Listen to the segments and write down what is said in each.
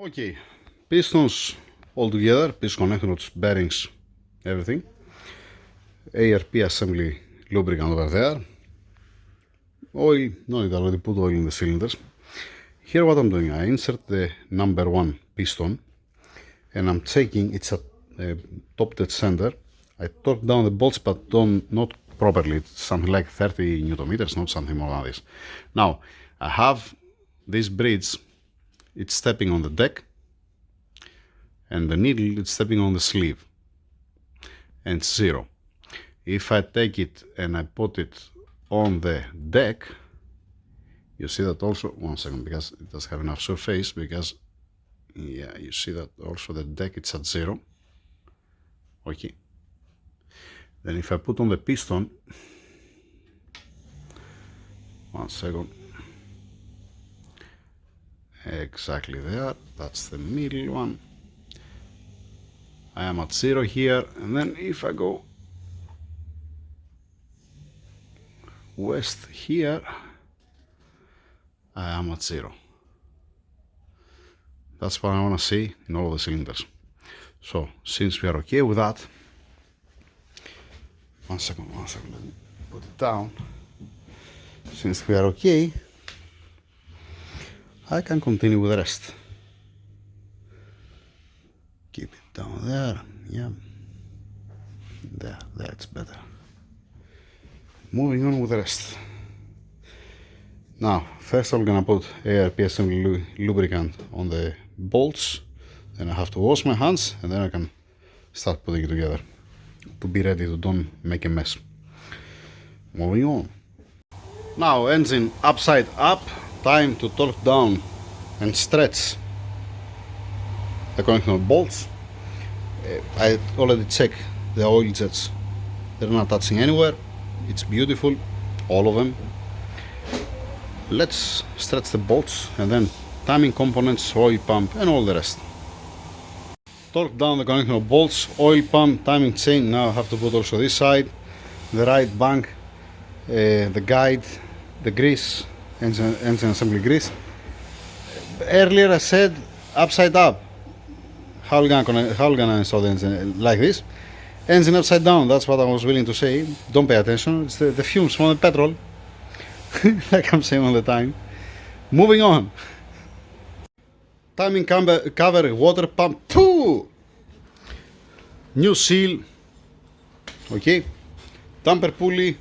Okay, pistons all together, piston connectors, bearings, everything. ARP assembly lubricant over there. Oil, no need, already put oil in the cylinders. Here what I'm doing, I insert the number 1 piston and I'm taking, it's at top dead center. I torque down the bolts but not properly, it's something like 30 Newton meters, not something more than this. Now, I have this bridge, it's stepping on the deck and the needle is stepping on the sleeve and it's 0. If I take it and I put it on the deck, you see that also, one second, because it doesn't have enough surface, because yeah, you see that also the deck it's at 0. Okay. Then if I put on the piston, one second, exactly there, that's the middle one. I am at 0 here, and then if I go west here, I am at 0. That's what I want to see in all the cylinders. So, since we are okay with that, one second, let me put it down. Since we are okay, I can continue with the rest. Keep it down there, yeah. There, it's better. Moving on with the rest. Now, first I'm gonna put ARP assembly lubricant on the bolts. Then I have to wash my hands and then I can start putting it together to be ready to don't make a mess. Moving on. Now, engine upside up, time to torque down and stretch the connecting bolts. I already checked the oil jets, they're not touching anywhere, it's beautiful, all of them. Let's stretch the bolts and then timing components, oil pump and all the rest. Torque down the connecting bolts, oil pump, timing chain. Now I have to put also this side, the right bank, the guide, the grease, engine assembly grease. Earlier I said upside up. How are we gonna install the engine like this? Engine upside down, that's what I was willing to say. Don't pay attention, it's the fumes from the petrol. Like I'm saying all the time. Moving on. Timing cover, water pump, 2! New seal, okay, damper pulley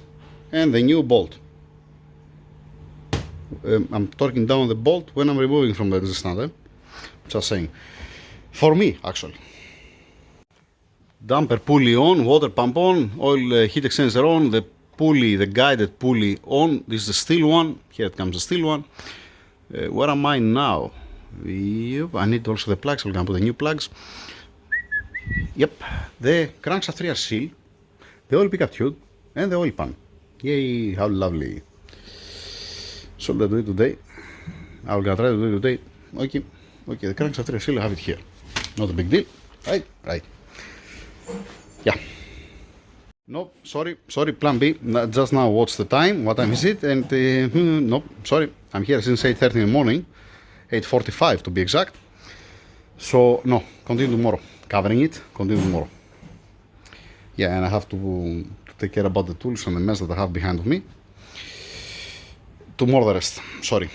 and the new bolt. I'm torquing down the bolt when I'm removing from the stand, just saying. For me, actually. Damper pulley on, water pump on, oil heat exchanger on, the pulley, the guided pulley on. This is the steel one. Here it comes the steel one. Where am I now? Yep, I need also the plugs. I'm gonna put the new plugs. Yep, the crankshaft rear seal, the oil pickup tube, and the oil pan. Yay, how lovely. So let's do it today. I'm gonna try to do it today. Okay, the crankshaft rear seal, I have it here. Not a big deal, right? Yeah. No, sorry, plan B. Just now, what's the time? What time is it? And no, sorry, I'm here since 8:30 in the morning, 8:45 to be exact. So no, continue tomorrow. Covering it, continue tomorrow. Yeah, and I have to take care about the tools and the mess that I have behind of me. Tomorrow the rest. Sorry.